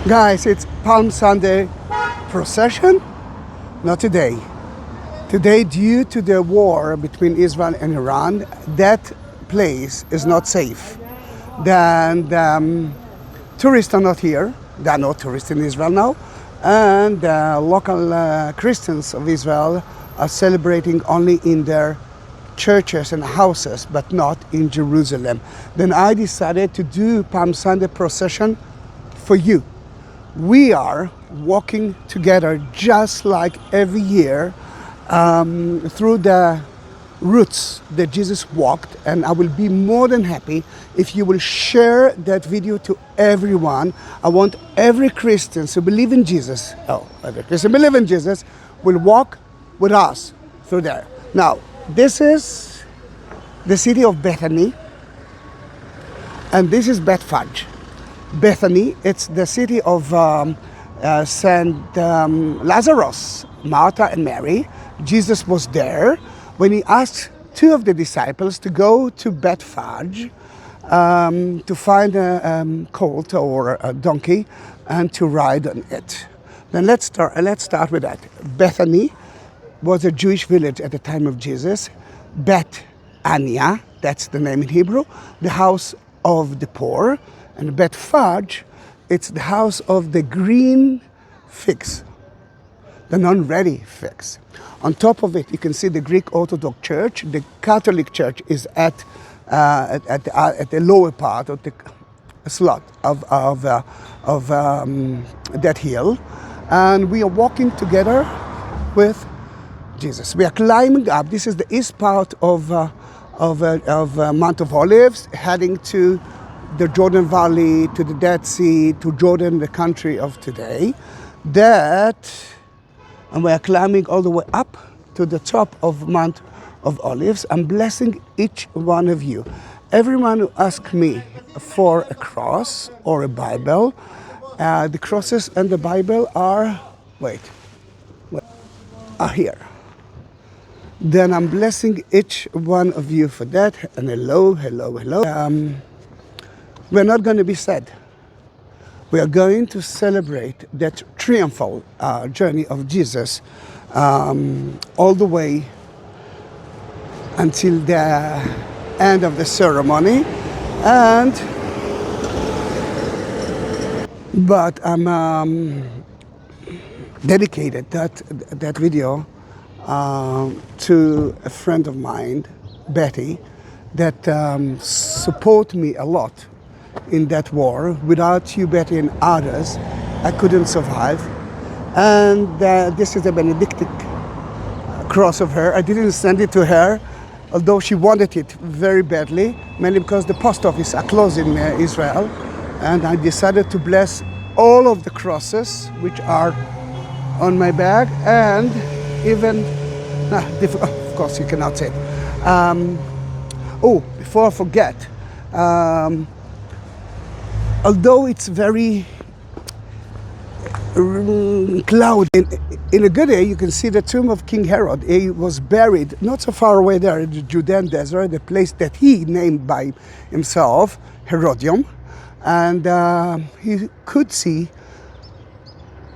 Guys, it's Palm Sunday Procession. Not today. Today, due to the war between Israel and Iran, that place is not safe. Then tourists are not here. There are no tourists in Israel now. And local Christians of Israel are celebrating only in their churches and houses, but not in Jerusalem. Then I decided to do Palm Sunday Procession for you. We are walking together just like every year through the routes that Jesus walked, and I will be more than happy if you will share that video to everyone. I want every Christian who believe in Jesus, every Christian believe in Jesus will walk with us through there. Now, this is the city of Bethany, and this is Bethphage. Bethany, it's the city of Saint Lazarus, Martha and Mary. Jesus was there when he asked two of the disciples to go to Bethphage to find a colt or a donkey and to ride on it. Then let's start with that. Bethany was a Jewish village at the time of Jesus. Beth Ania, that's the name in Hebrew, the house of the poor. And Bethphage, it's the house of the green figs, the non-ready figs. On top of it, you can see the Greek Orthodox Church. The Catholic Church is at the lower part of the slot of that hill, and we are walking together with Jesus. We are climbing up. This is the east part of Mount of Olives, heading to the Jordan Valley, to the Dead Sea, to Jordan, the country of today. And we are climbing all the way up to the top of Mount of Olives. I'm blessing each one of you. Everyone who asks me for a cross or a Bible, the crosses and the Bible are, are here. Then I'm blessing each one of you for that. And hello. We're not going to be sad. We are going to celebrate that triumphal journey of Jesus all the way until the end of the ceremony. But I'm dedicated that video to a friend of mine, Betty, that support me a lot in that war. Without you, Betty, and others, I couldn't survive. And this is a Benedictine cross of her. I didn't send it to her, although she wanted it very badly, mainly because the post office are closed in Israel. And I decided to bless all of the crosses which are on my bag, and even, of course you cannot say it. Before I forget, although it's very cloudy, in a good way you can see the tomb of King Herod. He was buried not so far away there in the Judean desert, the place that he named by himself, Herodium. And he could see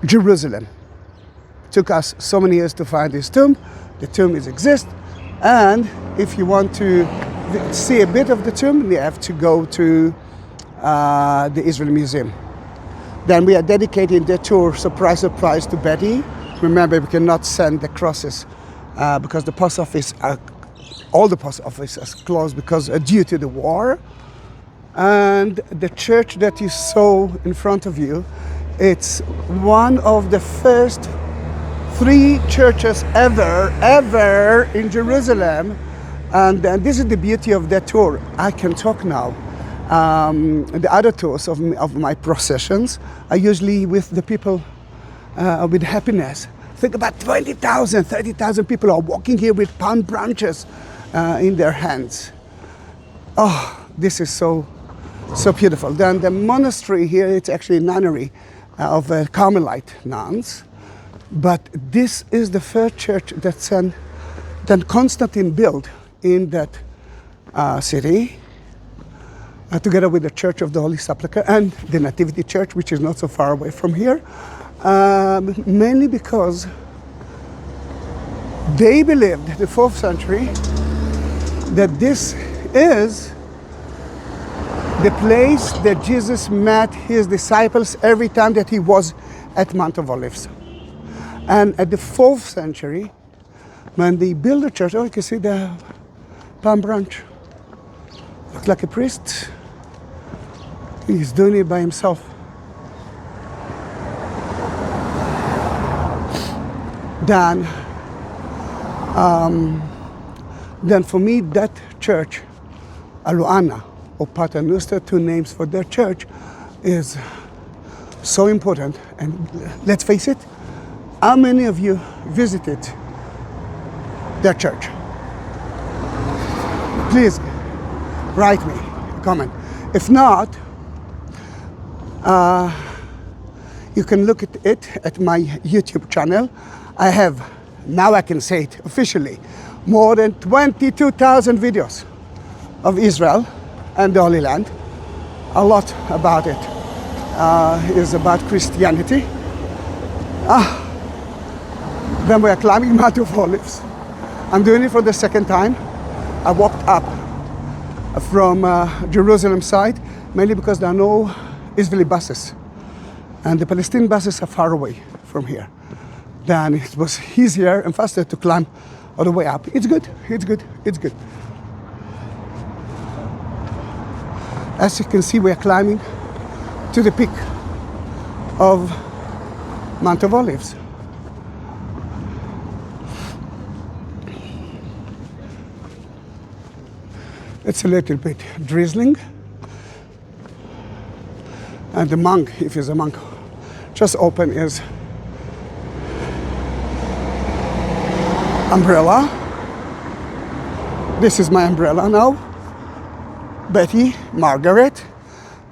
Jerusalem. It took us so many years to find his tomb. The tomb exists, and if you want to see a bit of the tomb, you have to go to the Israel Museum. Then we are dedicating the tour, surprise, to Betty. Remember, we cannot send the crosses because the post office, all the post offices are closed because due to the war. And the church that you saw in front of you, it's one of the first 3 churches ever in Jerusalem. And this is the beauty of that tour. I can talk now. The other tours of my processions are usually with the people with happiness. Think about 20,000, 30,000 people are walking here with palm branches in their hands. Oh, this is so beautiful. Then the monastery here, it's actually a nunnery of Carmelite nuns. But this is the first church that Constantine built in that city. together with the Church of the Holy Sepulchre and the Nativity Church, which is not so far away from here, mainly because they believed, the 4th century, that this is the place that Jesus met his disciples every time that he was at Mount of Olives. And at the 4th century, when they built the church, oh, you can see the palm branch. Looks like a priest. He's doing it by himself. Then for me, that church, Aluana or Pater Noster, 2 names for their church, is so important. And let's face it, how many of you visited their church? Please write me a comment. If not, you can look at it at my YouTube channel. I have, now I can say it officially, more than 22,000 videos of Israel and the Holy Land. A lot about it is about Christianity. Then we are climbing Mount of Olives. I'm doing it for the 2nd time. I walked up from Jerusalem side, mainly because there are no Israeli buses. And the Palestinian buses are far away from here. Then it was easier and faster to climb all the way up. It's good, it's good, it's good. As you can see, we are climbing to the peak of Mount of Olives. It's a little bit drizzling. And the monk, if he's a monk, just open his umbrella. This is my umbrella now. Betty, Margaret,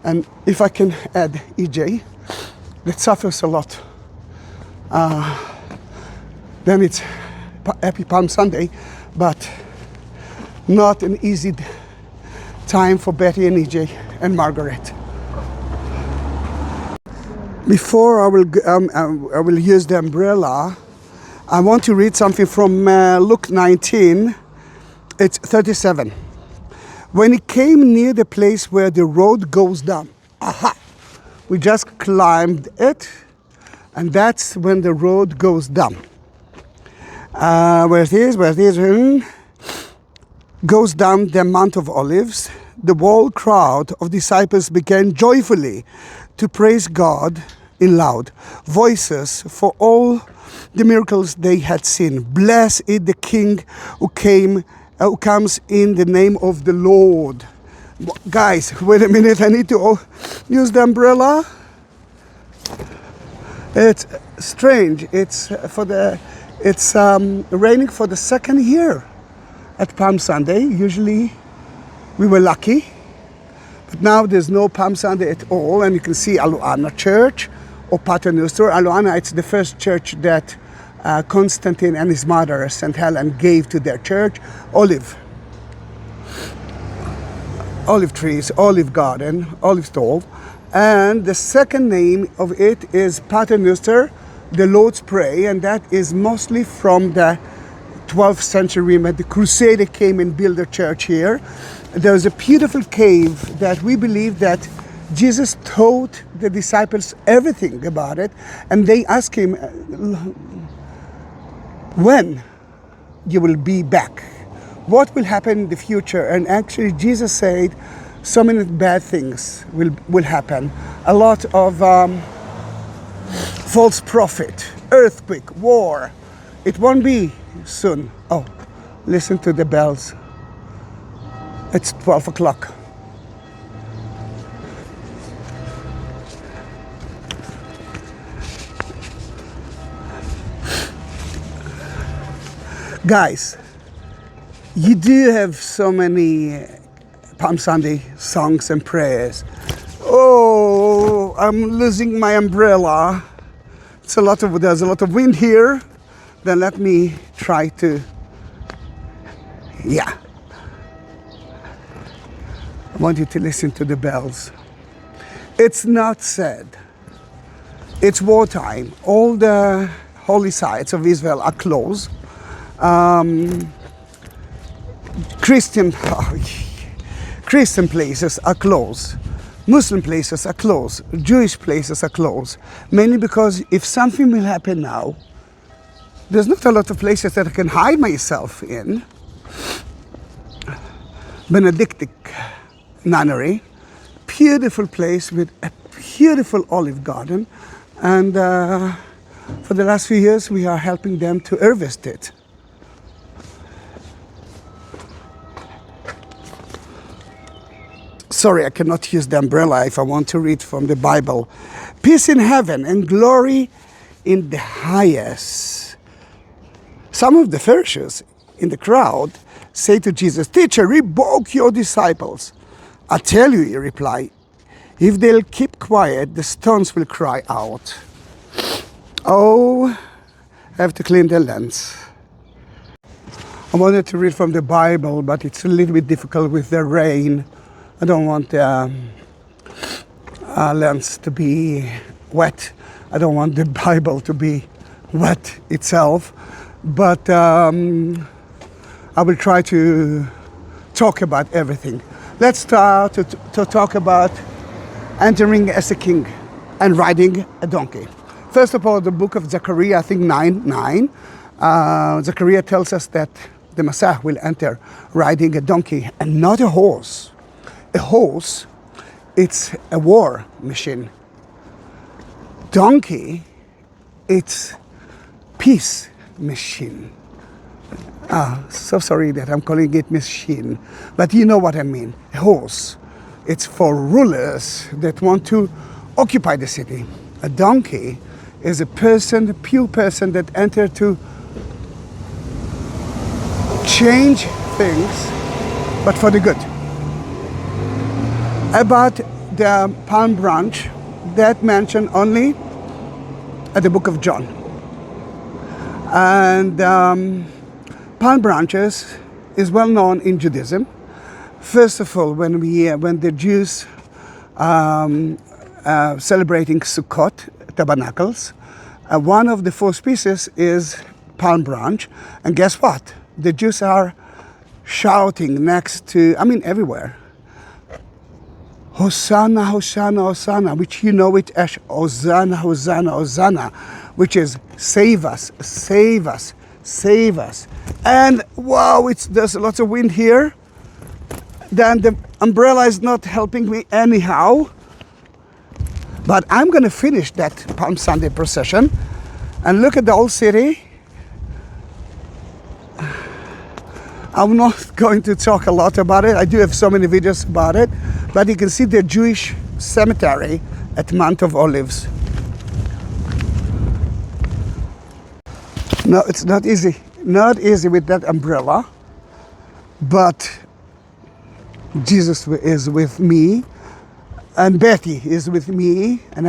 and if I can add EJ, that suffers a lot. Then it's Happy Palm Sunday, but not an easy time for Betty and EJ and Margaret. Before I will use the umbrella, I want to read something from Luke 19. It's 37. When he came near the place where the road goes down, we just climbed it, and that's when the road goes down. Where it is, goes down the Mount of Olives. The whole crowd of disciples began joyfully to praise God in loud voices for all the miracles they had seen. Blessed is the King who comes in the name of the Lord. Guys, wait a minute, I need to use the umbrella. It's strange. It's raining for the 2nd year at Palm Sunday. Usually we were lucky, but now there's no Palm Sunday at all, and you can see Aluana Church or Pater Noster. Aluana, it's the first church that Constantine and his mother, St. Helen, gave to their church. Olive trees, olive garden, olive stove. And the 2nd name of it is Pater Noster, the Lord's Prayer, and that is mostly from the 12th century when the Crusader came and built a church here. There's a beautiful cave that we believe that Jesus taught the disciples everything about it, and they asked him, when you will be back? What will happen in the future? And actually Jesus said so many bad things will happen. A lot of false prophet, earthquake, war. It won't be soon. Oh, listen to the bells. It's 12 o'clock. Guys, you do have so many Palm Sunday songs and prayers. Oh, I'm losing my umbrella. There's a lot of wind here. Then let me try to, I want you to listen to the bells. It's not sad. It's wartime. All the holy sites of Israel are closed. Christian places are closed. Muslim places are closed. Jewish places are closed. Mainly because if something will happen now, there's not a lot of places that I can hide myself in. Benedictine nunnery, beautiful place with a beautiful olive garden, and for the last few years we are helping them to harvest it. Sorry, I cannot use the umbrella if I want to read from the Bible. Peace in heaven and glory in the highest. Some of the Pharisees in the crowd say to Jesus, "Teacher, rebuke your disciples." "I tell you," he replied, "if they'll keep quiet, the stones will cry out." Oh, I have to clean the lens. I wanted to read from the Bible, but it's a little bit difficult with the rain. I don't want the lens to be wet. I don't want the Bible to be wet itself. But I will try to talk about everything. Let's start to talk about entering as a king and riding a donkey. First of all, the book of Zechariah, I think 9:9. Zechariah tells us that the Messiah will enter riding a donkey and not a horse. A horse, it's a war machine. Donkey, it's peace machine. So sorry that I'm calling it machine, but you know what I mean. A horse, it's for rulers that want to occupy the city. A donkey is a person, a pure person that enter to change things, but for the good. About the palm branch, that mentioned only at the book of John. And palm branches is well known in Judaism. First of all, when the Jews celebrating Sukkot, tabernacles, one of the 4 species is palm branch. And guess what? The Jews are shouting next to, everywhere. Hosanna, Hosanna, Hosanna, which you know it as Hosanna, Hosanna, Hosanna, which is save us, save us, save us. And wow, there's lots of wind here. Then the umbrella is not helping me anyhow. But I'm going to finish that Palm Sunday procession and look at the old city. I'm not going to talk a lot about it. I do have so many videos about it. But you can see the Jewish cemetery at Mount of Olives. No, it's not easy. Not easy with that umbrella. But Jesus is with me. And Betty is with me. And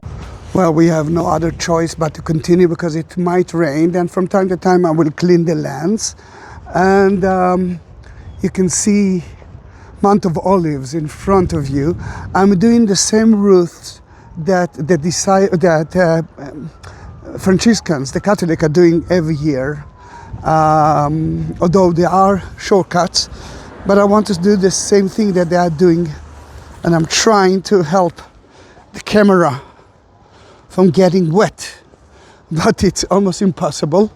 well, we have no other choice but to continue because it might rain. Then from time to time I will clean the lens. And you can see Mount of Olives in front of you. I'm doing the same route that Franciscans, the Catholic, are doing every year. Although there are shortcuts, but I want to do the same thing that they are doing, and I'm trying to help the camera from getting wet, but it's almost impossible.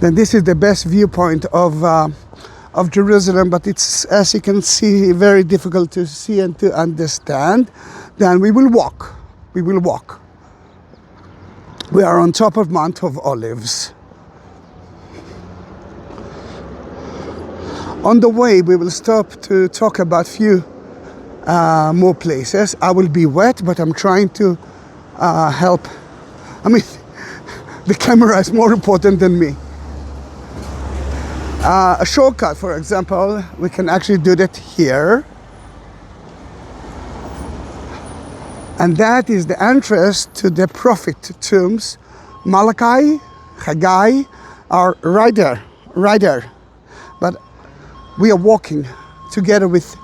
Then this is the best viewpoint of Jerusalem, but it's, as you can see, very difficult to see and to understand. Then we will walk. We will walk. We are on top of Mount of Olives. On the way, we will stop to talk about few more places. I will be wet, but I'm trying to help. The camera is more important than me. A shortcut, for example, we can actually do that here. And that is the entrance to the prophet tombs. Malachi, Haggai are right there. But We are walking together with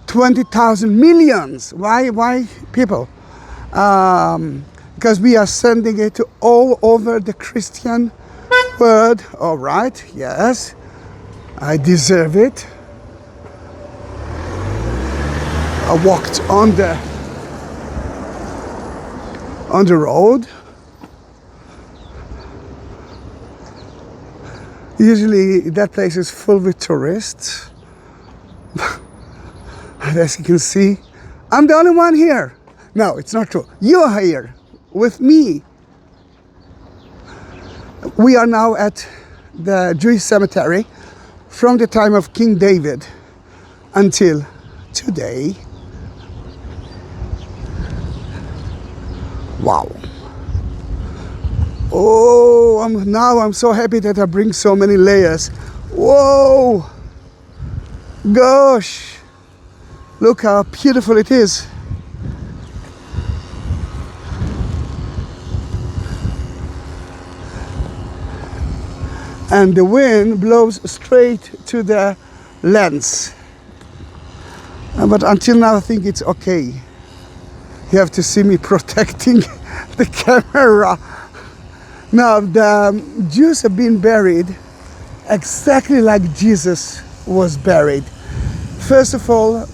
20,000 millions. Why people? Because we are sending it to all over the Christian world. All right, yes, I deserve it. I walked on the road. Usually that place is full with tourists. And as you can see, I'm the only one here. No, it's not true. You are here with me. We are now at the Jewish cemetery from the time of King David until today. Wow. Oh, I'm so happy that I bring so many layers. Whoa! Gosh! Look how beautiful it is. And the wind blows straight to the lens. But until now I think it's okay. You have to see me protecting the camera. Now, the Jews have been buried exactly like Jesus was buried. First of all,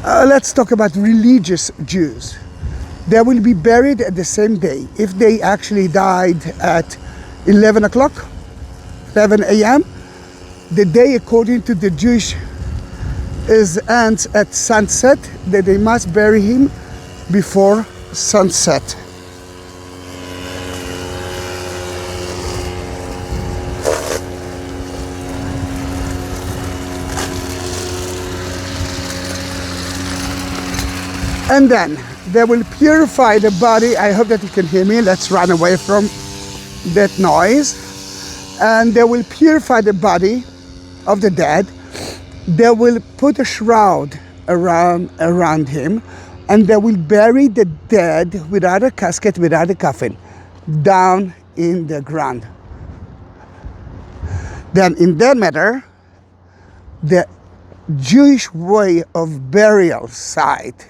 let's talk about religious Jews. They will be buried at the same day. If they actually died at 11 o'clock, 11 a.m., the day according to the Jewish ends at sunset, that they must bury him before sunset. And then they will purify the body. I hope that you can hear me. Let's run away from that noise. And they will purify the body of the dead. They will put a shroud around him, and they will bury the dead without a casket, without a coffin, down in the ground. Then in that matter, the Jewish way of burial site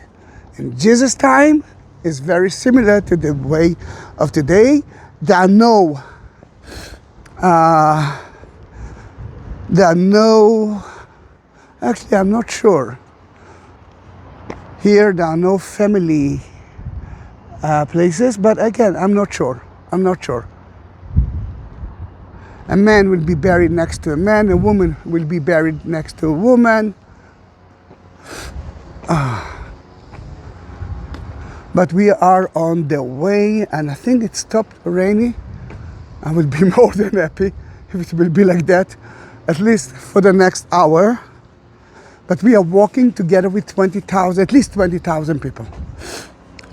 in Jesus' time is very similar to the way of today. There are no actually, I'm not sure. Here there are no family places, but again, I'm not sure. A man will be buried next to a man, a woman will be buried next to a woman. But we are on the way, and I think it stopped raining. I will be more than happy if it will be like that, at least for the next hour. But we are walking together with at least 20,000 people.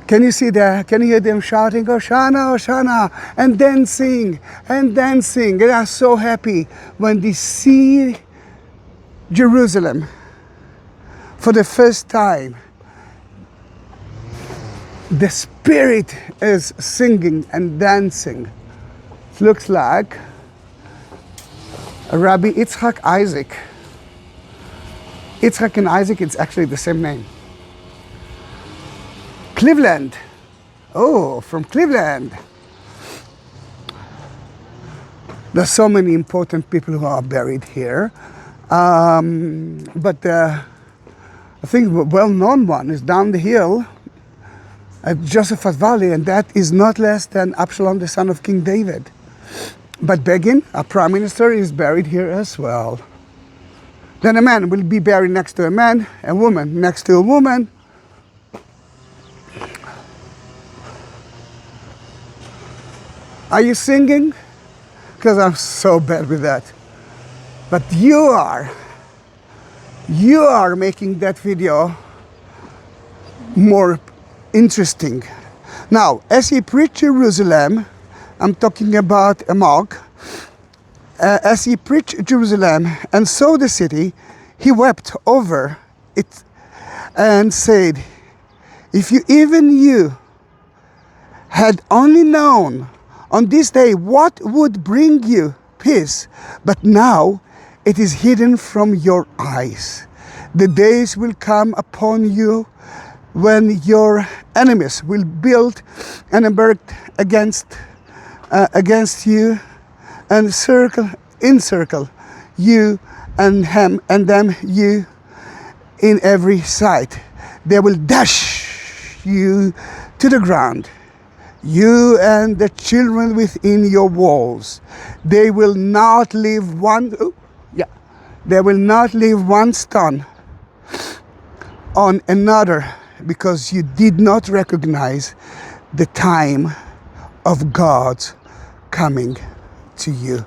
Can you hear them shouting, Hosanna, Hosanna, and dancing. They are so happy when they see Jerusalem for the first time. The Spirit is singing and dancing. It looks like Rabbi Yitzhak Isaac. Yitzhak and Isaac, it's actually the same name. Cleveland. Oh, from Cleveland. There's so many important people who are buried here. But I think the well-known one is down the hill at Josaphat Valley, and that is not less than Absalom, the son of King David. But Begin, our prime minister, is buried here as well. Then a man will be buried next to a man, a woman next to a woman. Are you singing? Because I'm so bad with that. But you are making that video more interesting. Now, as he preached Jerusalem, I'm talking about a monk, as he preached Jerusalem and saw the city, he wept over it and said, if you had only known on this day what would bring you peace, but now it is hidden from your eyes. The days will come upon you when your enemies will build an embark against you and encircle you and them you in every side. They will dash you to the ground, you and the children within your walls. They will not leave one stone on another, because you did not recognize the time of God's coming to you.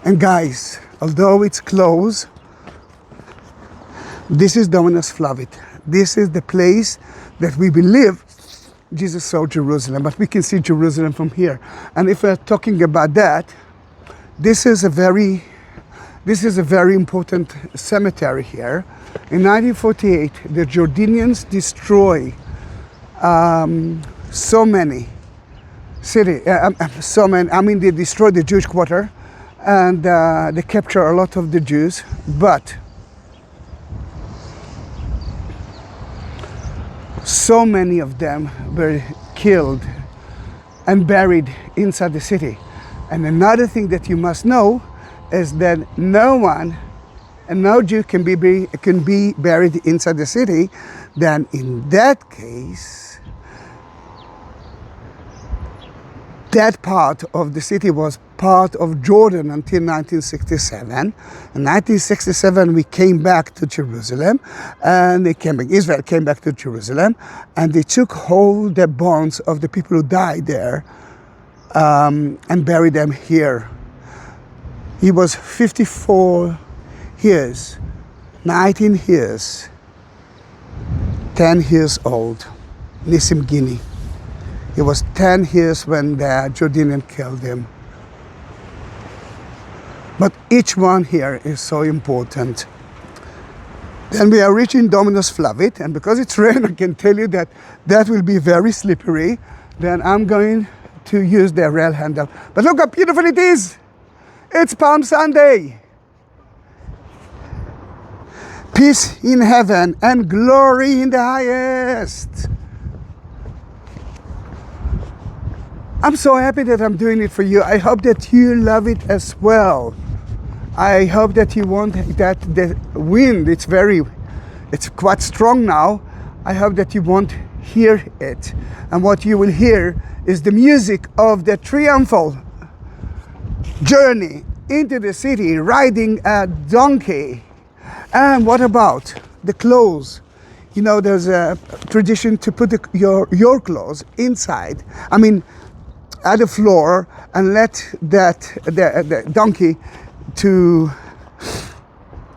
And guys, although it's close, this is Dominus Flevit. This is the place that we believe Jesus saw Jerusalem, but we can see Jerusalem from here. And if we're talking about that, this is a very important cemetery here. In 1948, the Jordanians destroy so many cities. They destroyed the Jewish quarter, and they capture a lot of the Jews. But so many of them were killed and buried inside the city. And another thing that you must know is that no Jew can be buried inside the city. Then in that case, that part of the city was part of Jordan until 1967. In 1967, we came back to Jerusalem, and Israel came back to Jerusalem, and they took all the bones of the people who died there and buried them here. He was 54 years, 19 years, 10 years old, Nissim Gini. He was 10 years when the Jordanian killed him. But each one here is so important. Then we are reaching Dominus Flevit, and because it's rain, I can tell you that will be very slippery. Then I'm going to use the rail handle. But look how beautiful it is! It's Palm Sunday! Peace in heaven and glory in the highest! I'm so happy that I'm doing it for you. I hope that you love it as well. I hope that you want that the wind, it's quite strong now. I hope that you won't hear it. And what you will hear is the music of the triumphal journey into the city, riding a donkey. And what about the clothes? You know, there's a tradition to put your clothes inside. At the floor, and let the donkey to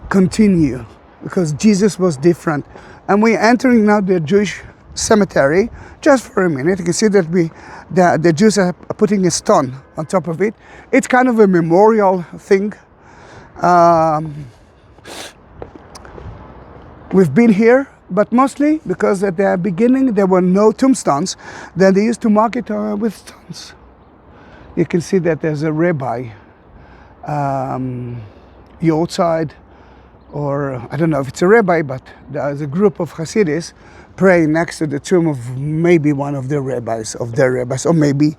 continue, because Jesus was different. And we're entering now the Jewish cemetery just for a minute. You can see that the Jews are putting a stone on top of it. It's kind of a memorial thing. We've been here, but mostly because at the beginning there were no tombstones. Then they used to mark it with stones. You can see that there's a rabbi outside, or I don't know if it's a rabbi, but there's a group of Hasidis praying next to the tomb of maybe one of their rabbis, or maybe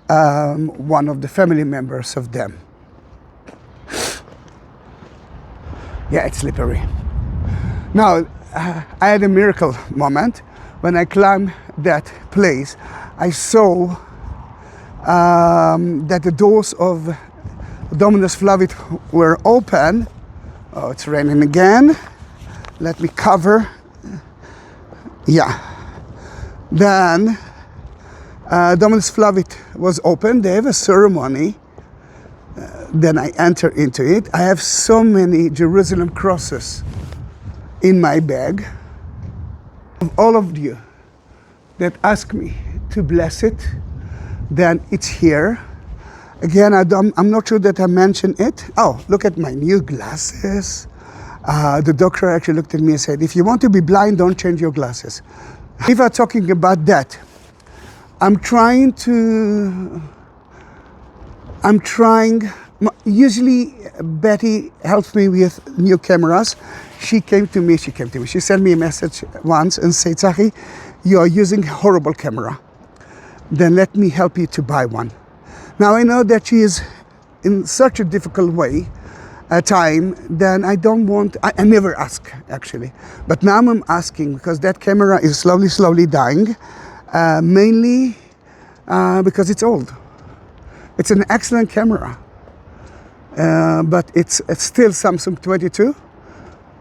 one of the family members of them. Yeah, it's slippery. Now, I had a miracle moment. When I climbed that place, I saw that the doors of Dominus Flevit were open. Oh, it's raining again. Let me cover. Yeah. Then Dominus Flevit was open. They have a ceremony. Then I enter into it. I have so many Jerusalem crosses in my bag. All of you that ask me to bless it, then it's here. Again, I'm not sure that I mentioned it. Oh, look at my new glasses. The doctor actually looked at me and said, if you want to be blind, don't change your glasses. If I'm talking about that, I'm trying Usually Betty helps me with new cameras. She sent me a message once and said, Zahi, you are using horrible camera. Then let me help you to buy one. Now I know that she is in such a difficult way, time, then I don't want, I never ask actually. But now I'm asking because that camera is slowly dying, mainly because it's old. It's an excellent camera, but it's still Samsung 22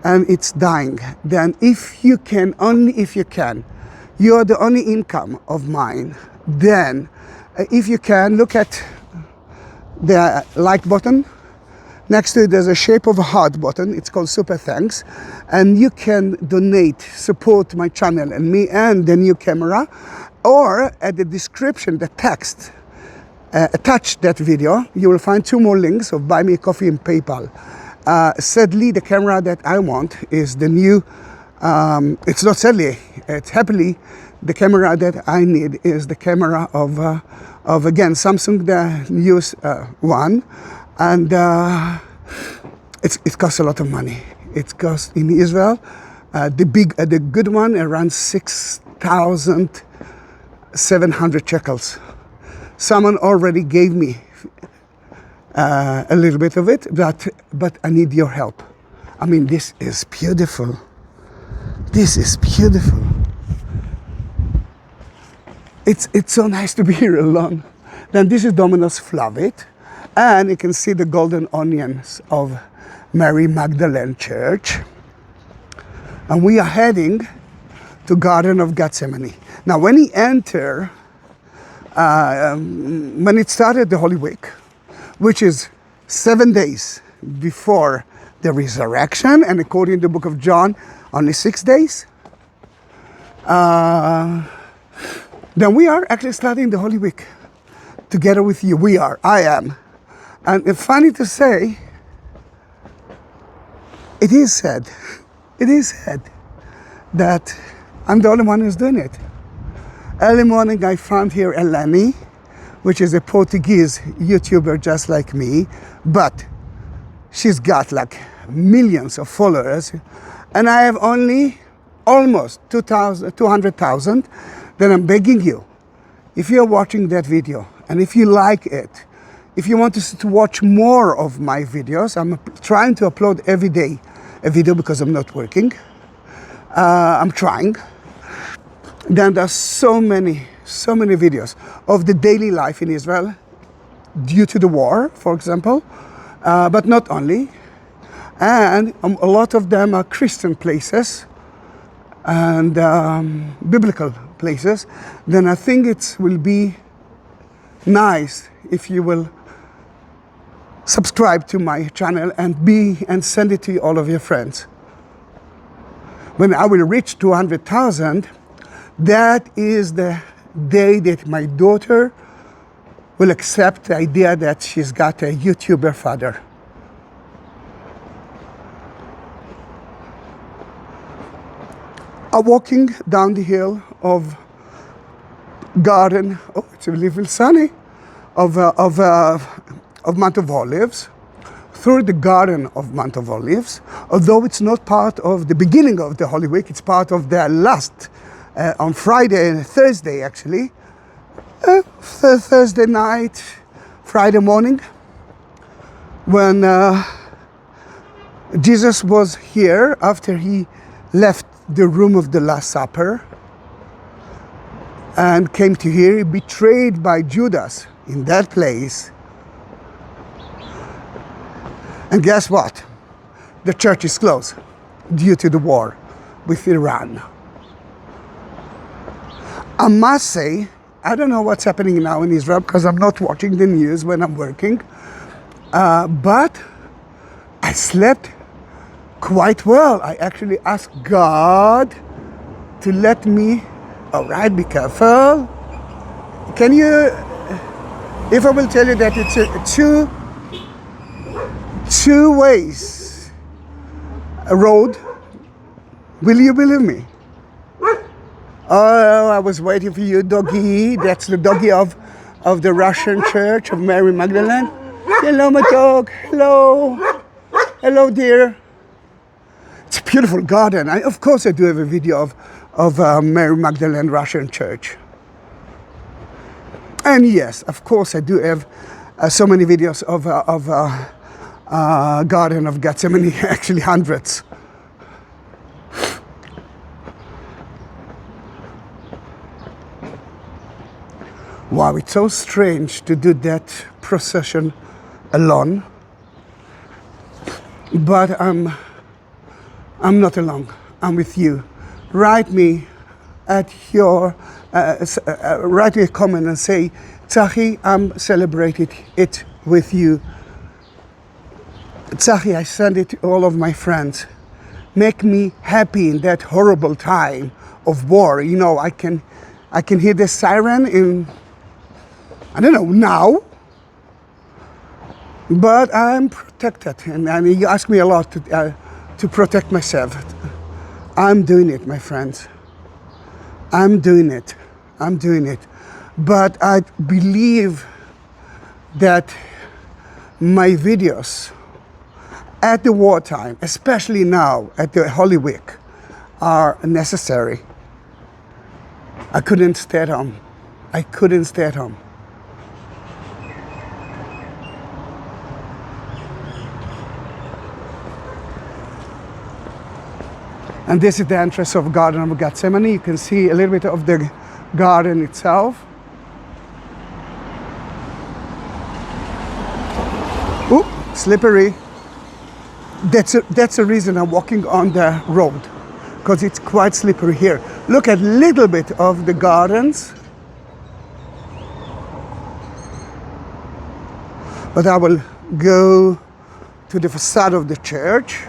and it's dying. Then if you can, only if you can, you are the only income of mine, then if you can, look at the like button. Next to it there's a shape of a heart button. It's called Super Thanks. And you can donate, support my channel and me and the new camera. Or at the description, the text, attach that video. You will find 2 more links of Buy Me a Coffee and PayPal. Sadly, the camera that I want is the new, it's not sadly, it's happily, the camera that I need is the camera of again, Samsung, the newest one. And it costs a lot of money. It costs in Israel, the good one around 6,700 shekels. Someone already gave me a little bit of it, but I need your help. I mean, this is beautiful. This is beautiful. It's so nice to be here alone. Then this is Dominus Flevit, and you can see the golden onions of Mary Magdalene Church. And we are heading to Garden of Gethsemane. Now, when he entered, when it started the Holy Week, which is 7 days before the resurrection, and according to the book of John, only 6 days, then we are actually starting the Holy Week together with you. I am. And it's funny to say, it is said that I'm the only one who's doing it. Early morning I found here Eleni, which is a Portuguese YouTuber just like me, but she's got like millions of followers, and I have only almost 200,000. Then I'm begging you, if you're watching that video, and if you like it, if you want to watch more of my videos, I'm trying to upload every day a video because I'm not working. I'm trying. Then there's so many videos of the daily life in Israel due to the war, for example, but not only. And a lot of them are Christian places and biblical places. Then I think it will be nice if you will subscribe to my channel and send it to all of your friends. When I will reach 200,000, that is the day that my daughter will accept the idea that she's got a YouTuber father. I'm walking down the hill of Garden, it's a little sunny, of Mount of Olives, through the Garden of Mount of Olives, although it's not part of the beginning of the Holy Week, it's part of the last, on Friday and Thursday actually, Thursday night, Friday morning, when Jesus was here after he left the room of the Last Supper and came to here, betrayed by Judas in that place. And guess what? The church is closed due to the war with Iran. I must say, I don't know what's happening now in Israel because I'm not watching the news when I'm working, but I slept quite well. I actually asked God to let me, all right, be careful. Can you, if I will tell you that it's two ways a road, will you believe me? Oh, I was waiting for you, doggy. That's the doggy of the Russian church of Mary Magdalene. Hello, my dog. Hello. Hello, dear. It's a beautiful garden. Of course, I do have a video of Mary Magdalene Russian church. And yes, of course, I do have so many videos of Garden of Gethsemane, actually hundreds. Wow, it's so strange to do that procession alone. But I'm not alone. I'm with you. Write me at your write me a comment and say, Zahi, I'm celebrating it with you. Zahi, I send it to all of my friends. Make me happy in that horrible time of war. You know, I can hear the siren in, I don't know, now. But I'm protected, and you ask me a lot to protect myself. I'm doing it, my friends. I'm doing it. I'm doing it. But I believe that my videos at the wartime, especially now at the Holy Week, are necessary. I couldn't stay at home. I couldn't stay at home. And this is the entrance of Garden of Gethsemane. You can see a little bit of the garden itself. Ooh, slippery. That's the reason I'm walking on the road, because it's quite slippery here. Look at a little bit of the gardens. But I will go to the facade of the church.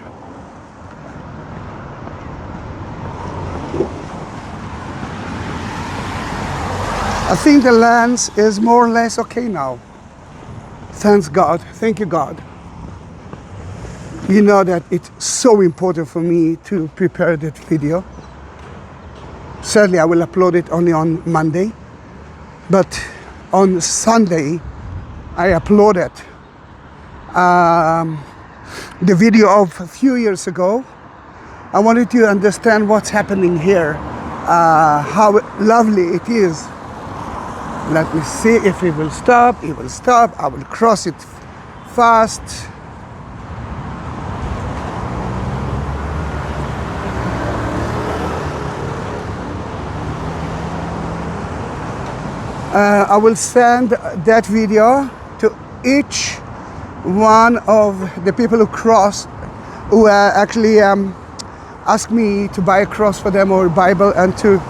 I think the lens is more or less okay now. Thanks God. Thank you, God. You know that it's so important for me to prepare that video. Sadly, I will upload it only on Monday. But on Sunday, I uploaded the video of a few years ago. I wanted to understand what's happening here, how lovely it is. Let me see if it will stop. It will stop. I will cross it fast. I will send that video to each one of the people who crossed, who actually asked me to buy a cross for them or a Bible and to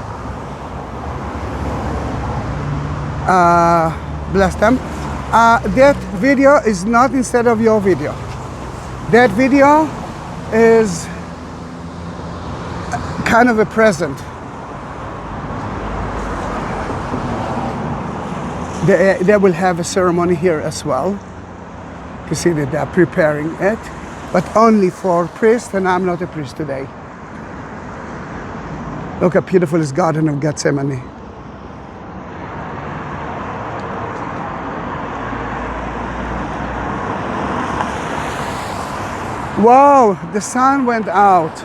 bless them. That video is not instead of your video. That video is kind of a present. They will have a ceremony here as well. You see that they're preparing it, but only for priests, and I'm not a priest today. Look how beautiful is Garden of Gethsemane. Wow, the sun went out.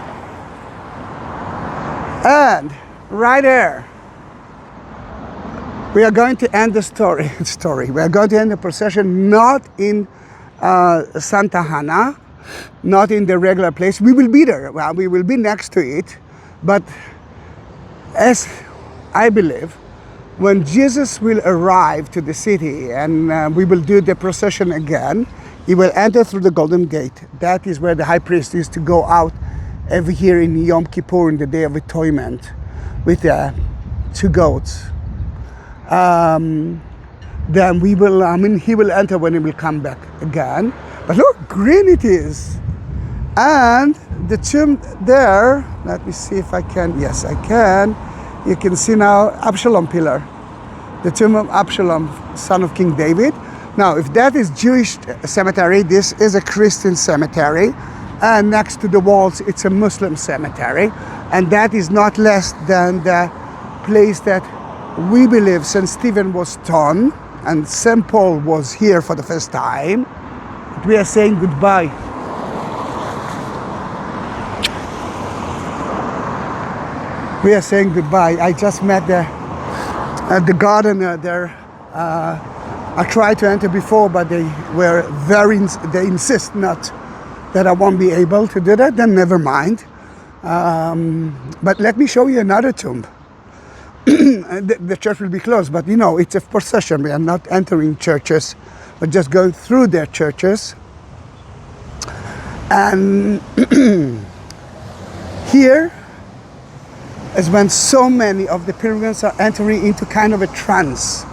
And right there, we are going to end the story. We are going to end the procession not in Santa Hannah, not in the regular place. We will be there. Well, we will be next to it. But as I believe, when Jesus will arrive to the city and we will do the procession again, he will enter through the Golden Gate. That is where the high priest used to go out every year in Yom Kippur, in the Day of Atonement, with two goats. Then we will, he will enter when he will come back again. But look, green it is. And the tomb there, let me see if I can, yes I can. You can see now Absalom pillar. The tomb of Absalom, son of King David. Now, if that is Jewish cemetery, this is a Christian cemetery. And next to the walls, it's a Muslim cemetery. And that is not less than the place that we believe St. Stephen was stoned and St. Paul was here for the first time. But we are saying goodbye. We are saying goodbye. I just met the gardener there. I tried to enter before, but they insist not that I won't be able to do that. Then never mind. But let me show you another tomb. The church will be closed, but you know, it's a procession. We are not entering churches, but just going through their churches. And here is when so many of the pilgrims are entering into kind of a trance.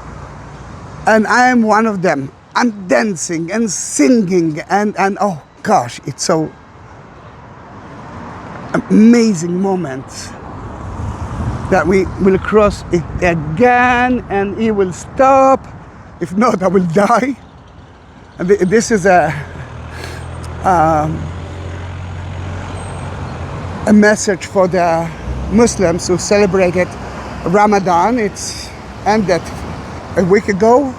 And I am one of them. I'm dancing and singing and oh gosh, it's so amazing moment that we will cross it again and it will stop. If not, I will die. And this is a message for the Muslims who celebrated Ramadan. It's ended a week ago.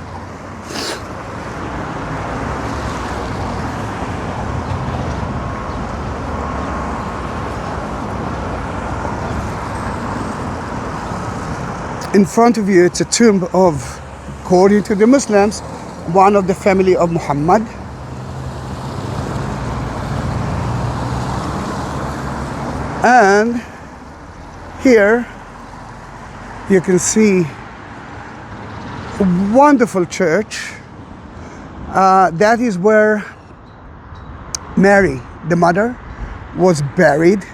In front of you, it's a tomb of, according to the Muslims, one of the family of Muhammad. And here you can see a wonderful church. That is where Mary, the mother, was buried.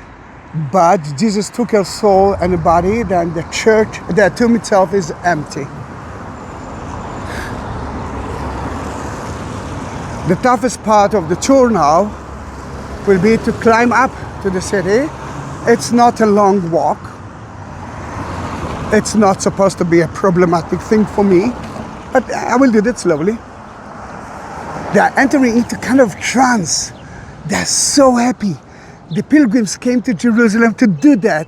But Jesus took her soul and her body, then the church, the tomb itself is empty. The toughest part of the tour now will be to climb up to the city. It's not a long walk. It's not supposed to be a problematic thing for me, but I will do that slowly. They are entering into kind of trance. They're so happy. The pilgrims came to Jerusalem to do that,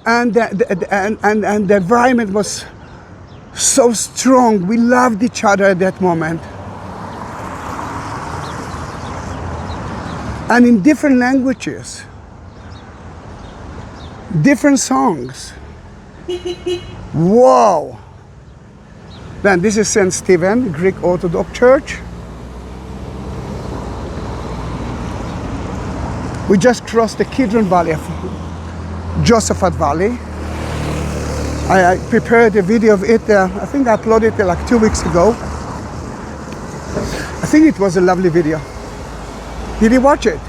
and the environment was so strong. We loved each other at that moment. And in different languages, different songs. Whoa! Then this is St. Stephen, Greek Orthodox Church. We just crossed the Kidron Valley of Josaphat Valley. I prepared a video of it. I think I uploaded it like 2 weeks ago. I think it was a lovely video. Did you watch it?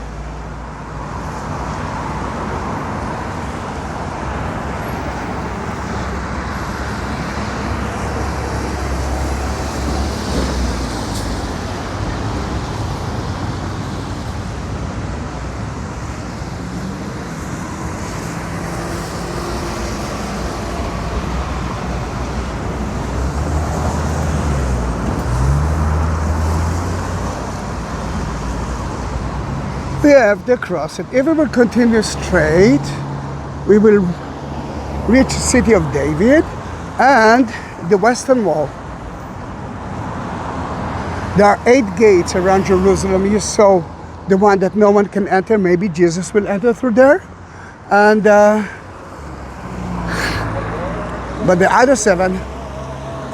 We have the cross, and if we will continue straight, we will reach the city of David and the Western Wall. There are 8 gates around Jerusalem. You saw the one that no one can enter. Maybe Jesus will enter through there. And but the other 7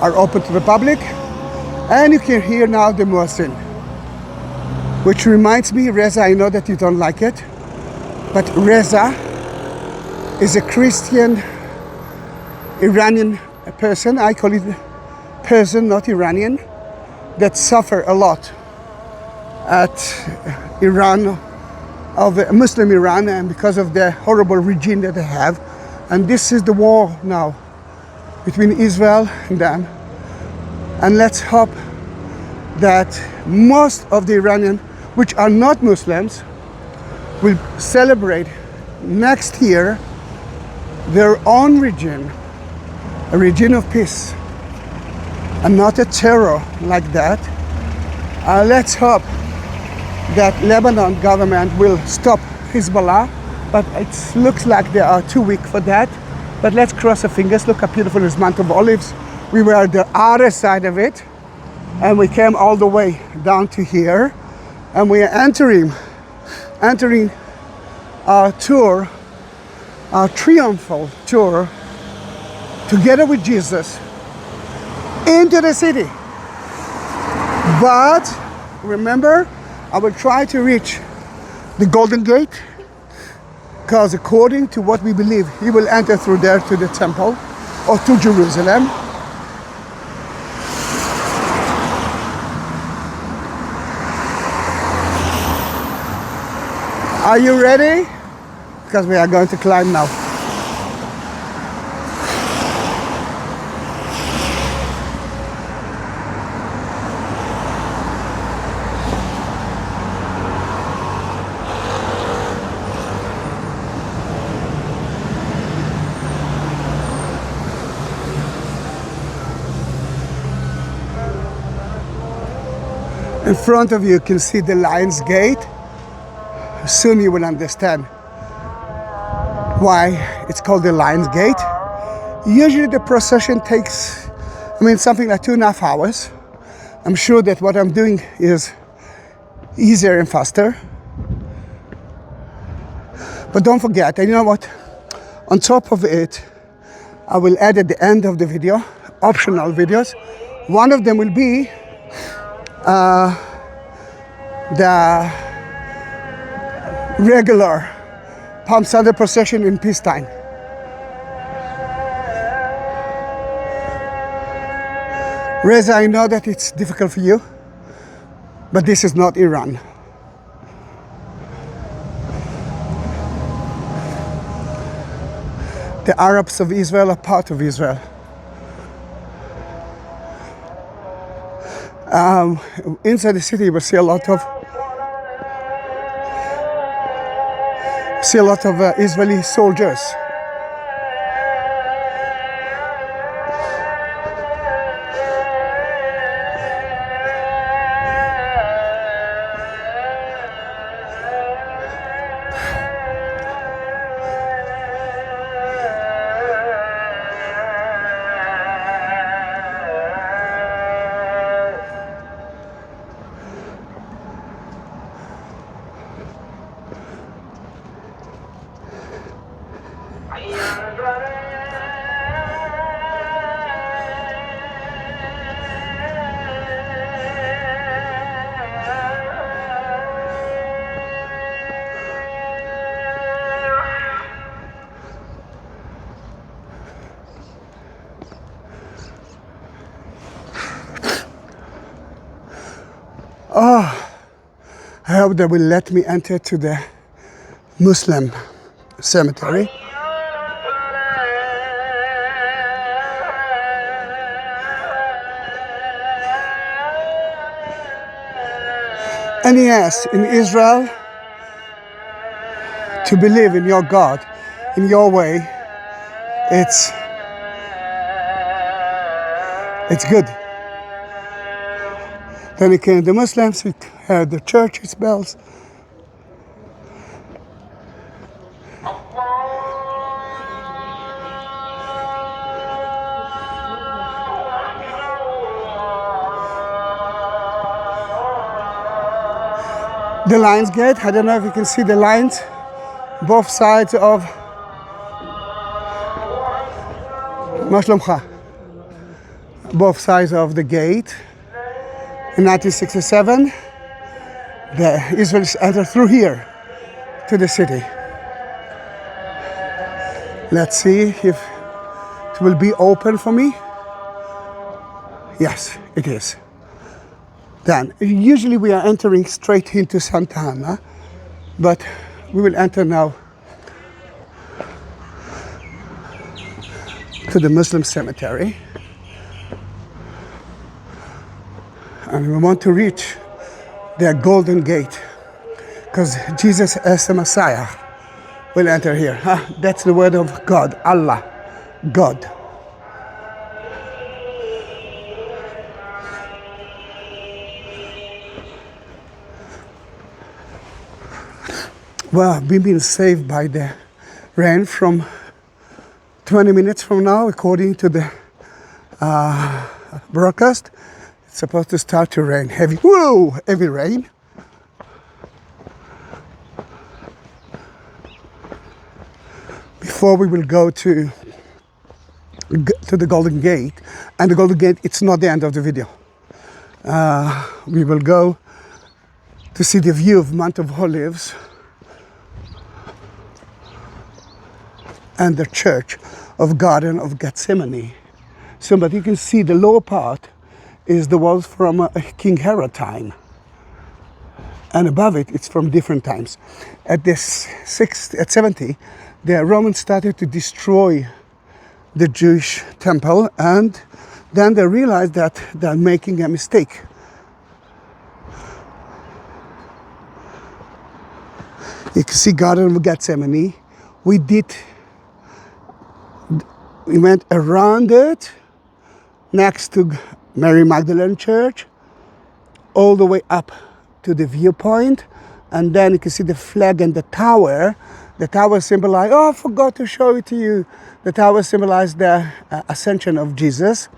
are open to the public. And you can hear now the muezzin. Which reminds me, Reza, I know that you don't like it, but Reza is a Christian Iranian person. I call it person, not Iranian, that suffer a lot at Iran, of Muslim Iran, and because of the horrible regime that they have. And this is the war now between Israel and them. And let's hope that most of the Iranians, which are not Muslims, will celebrate next year their own region, a region of peace, and not a terror like that. Let's hope that Lebanon government will stop Hezbollah, but it looks like they are too weak for that. But let's cross our fingers. Look how beautiful this Mount of Olives. We were at the other side of it, and we came all the way down to here. And we are entering our tour, our triumphal tour, together with Jesus into the city. But remember, I will try to reach the Golden Gate, because according to what we believe, he will enter through there to the temple or to Jerusalem. Are you ready? Because we are going to climb now. In front of you can see the Lion's Gate. Soon you will understand why it's called the Lion's Gate. Usually the procession takes, something like 2.5 hours. I'm sure that what I'm doing is easier and faster. But don't forget, and you know what? On top of it, I will add at the end of the video, optional videos. One of them will be the regular Palm Sunday Procession in peacetime. Reza, I know that it's difficult for you, but this is not Iran. The Arabs of Israel are part of Israel. Inside the city, you will see a lot of Israeli soldiers. I hope they will let me enter to the Muslim cemetery. And yes, in Israel, to believe in your God, in your way, it's good. Then you came the Muslims, you heard the church's bells. The Lion's Gate, I don't know if you can see the lions, both sides of both sides of the gate. In 1967, the Israelis entered through here to the city. Let's see if it will be open for me. Yes, it is. Then, usually we are entering straight into Santa Ana, but we will enter now to the Muslim cemetery. And we want to reach their Golden Gate, because Jesus as the Messiah will enter here. That's the word of God, Allah, God. Well, we've been saved by the rain from 20 minutes from now, according to the broadcast. It's supposed to start to rain heavy rain. before we will go to the Golden Gate. And the Golden Gate, it's not the end of the video. We will go to see the view of Mount of Olives and the Church of Garden of Gethsemane. So, but you can see the lower part is the walls from King Herod time. And above it, it's from different times. At 70, the Romans started to destroy the Jewish temple, and then they realized that they're making a mistake. You can see Garden of Gethsemane. We went around it, next to Mary Magdalene Church, all the way up to the viewpoint, and then you can see the flag and the tower. The tower symbolized, oh, I forgot to show it to you. The tower symbolized the ascension of Jesus.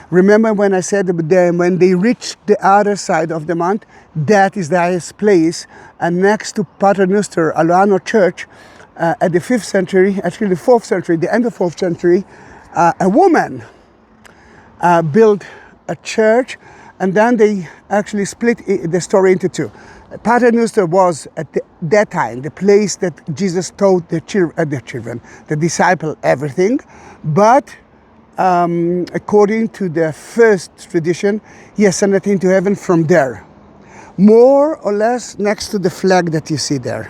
Remember when I said that when they reached the other side of the mount, that is the highest place. And next to Paternoster, Aloano Church, at the 5th century, actually the 4th century, the end of 4th century, a woman built a church, and then they actually split the story into two. Paternoster was at that time the place that Jesus taught the disciple, everything. But according to the first tradition, he ascended into heaven from there, more or less next to the flag that you see there.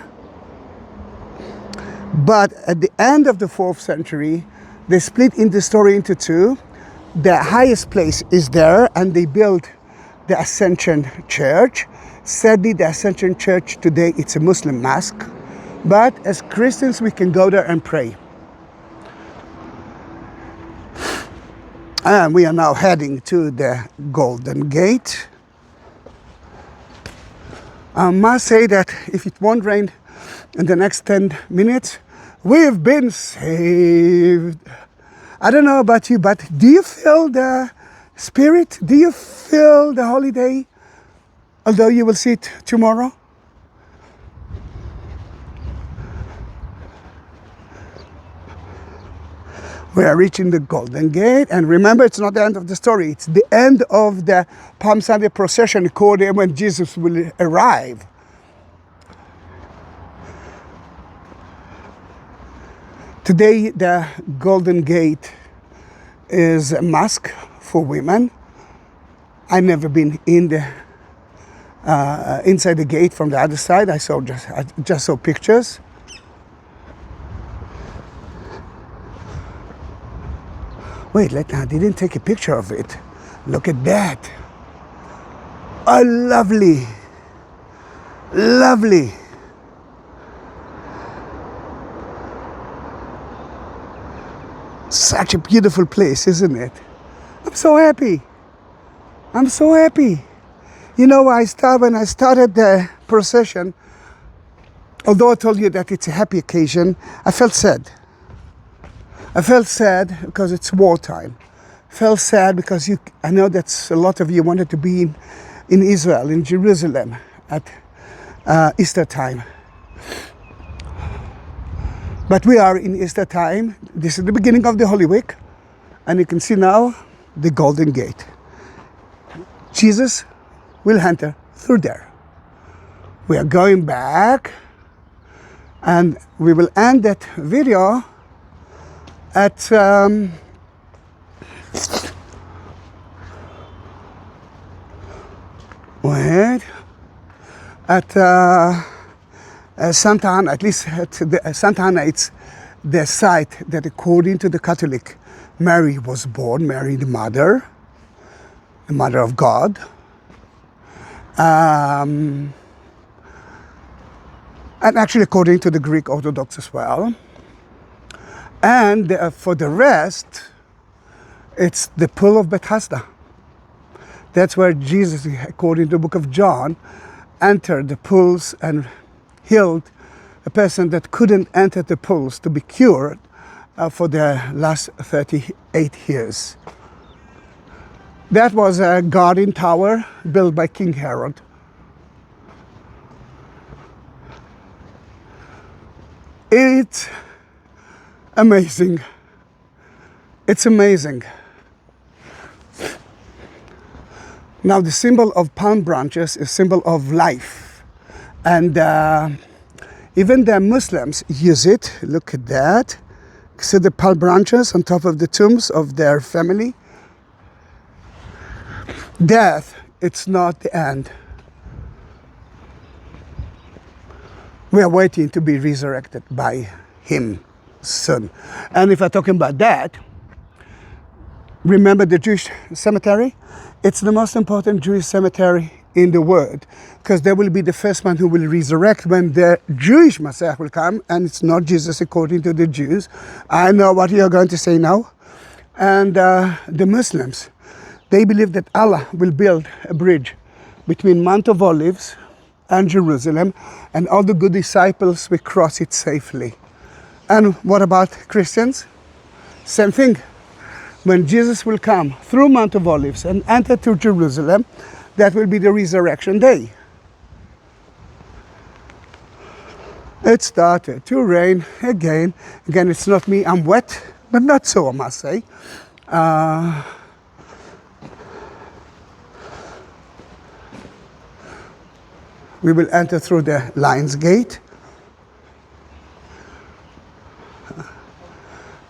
But at the end of the 4th century, they split the story into two. The highest place is there, and they built the Ascension Church. Sadly, the Ascension Church today, it's a Muslim mosque, but as Christians, we can go there and pray. And we are now heading to the Golden Gate. I must say that if it won't rain in the next 10 minutes, we've been saved. I don't know about you, but do you feel the spirit? Do you feel the holiday? Although you will see it tomorrow. We are reaching the Golden Gate, and remember, it's not the end of the story. It's the end of the Palm Sunday Procession, according when Jesus will arrive. Today, the Golden Gate is a mosque for women. I've never been in the inside the gate from the other side. I just saw pictures. Wait, I didn't take a picture of it. Look at that. Oh, lovely. Lovely. Such a beautiful place, isn't it? I'm so happy. I'm so happy. You know, when I started the procession, although I told you that it's a happy occasion, I felt sad. I felt sad because it's wartime. I felt sad because I know that a lot of you wanted to be in Israel, in Jerusalem at Easter time. But we are in Easter time. This is the beginning of the Holy Week. And you can see now the Golden Gate. Jesus will enter through there. We are going back, and we will end that video at Santa Anna. At least at Santa Anna, it's the site that, according to the Catholic, Mary was born. Mary, the mother of God. And actually, according to the Greek Orthodox as well. And for the rest, it's the pool of Bethesda. That's where Jesus, according to the book of John, entered the pools and healed a person that couldn't enter the pools to be cured for the last 38 years. That was a guarding tower built by King Herod. It Amazing. It's amazing. Now the symbol of palm branches is a symbol of life. And even the Muslims use it. Look at that. See the palm branches on top of the tombs of their family. Death, it's not the end. We are waiting to be resurrected by him soon. And if I'm talking about that, remember the Jewish cemetery? It's the most important Jewish cemetery in the world, because they will be the first one who will resurrect when the Jewish Messiah will come, and it's not Jesus according to the Jews. I know what you're going to say now. And the Muslims, they believe that Allah will build a bridge between Mount of Olives and Jerusalem, and all the good disciples will cross it safely. And what about Christians? Same thing. When Jesus will come through Mount of Olives and enter to Jerusalem, that will be the resurrection day. It started to rain again. Again, it's not me, I'm wet, but not so, I must say. We will enter through the Lion's Gate.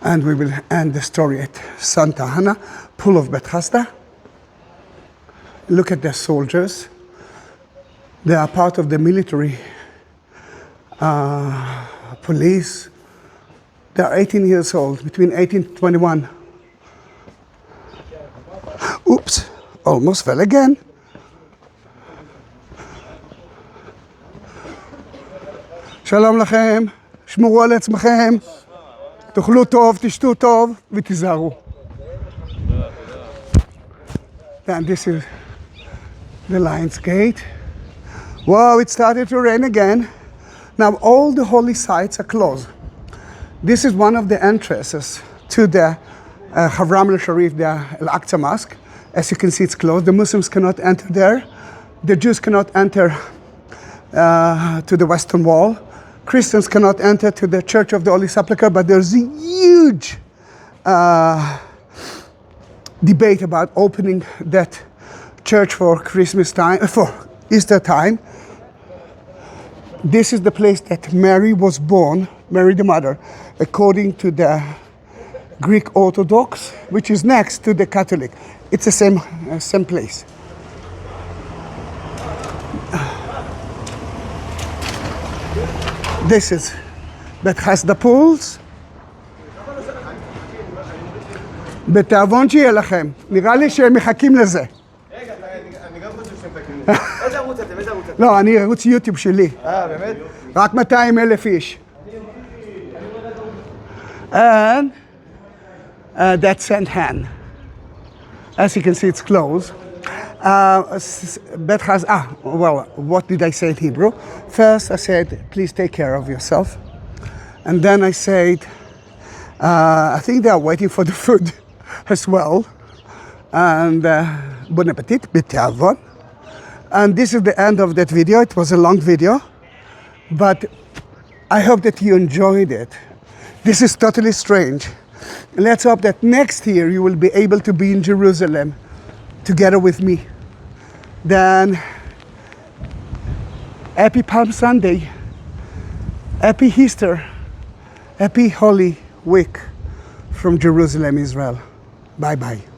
And we will end the story at Santa Hannah, Pool of Bethesda. Look at the soldiers. They are part of the military police. They are 18 years old, between 18 to 21. Oops, almost fell again. שלום לכם, שמרו על עצמכם, תאכלו טוב, תשתו טוב ותיזהרו. And this is the Lion's Gate. Wow, it started to rain again. Now all the holy sites are closed. This is one of the entrances to the Haram al-Sharif, the Al-Aqsa Mosque. As you can see, it's closed. The Muslims cannot enter there. The Jews cannot enter to the Western Wall. Christians cannot enter to the Church of the Holy Sepulchre, but there's a huge debate about opening that church for Christmas time, for Easter time. This is the place that Mary was born, Mary the mother, according to the Greek Orthodox, which is next to the Catholic. It's the same place. This is Bethesda pools. בתיאבון שיהיה לכם. נראה לי שהם מחכים לזה. רגע, אני גם חושב שהם מחכים לזה. איזה ערוץ אתם? איזה ערוץ אתם? לא, אני ערוץ יוטיוב שלי. באמת? רק 200,000 איש. And that's St. Han. As you can see, it's closed. Well, what did I say in Hebrew? First, I said, please take care of yourself. And then I said, I think they are waiting for the food as well. And bon appetit, בתיאבון. And this is the end of that video. It was a long video, but I hope that you enjoyed it. This is totally strange. Let's hope that next year you will be able to be in Jerusalem together with me. Then, happy Palm Sunday, happy Easter, happy Holy Week from Jerusalem, Israel. Bye-bye.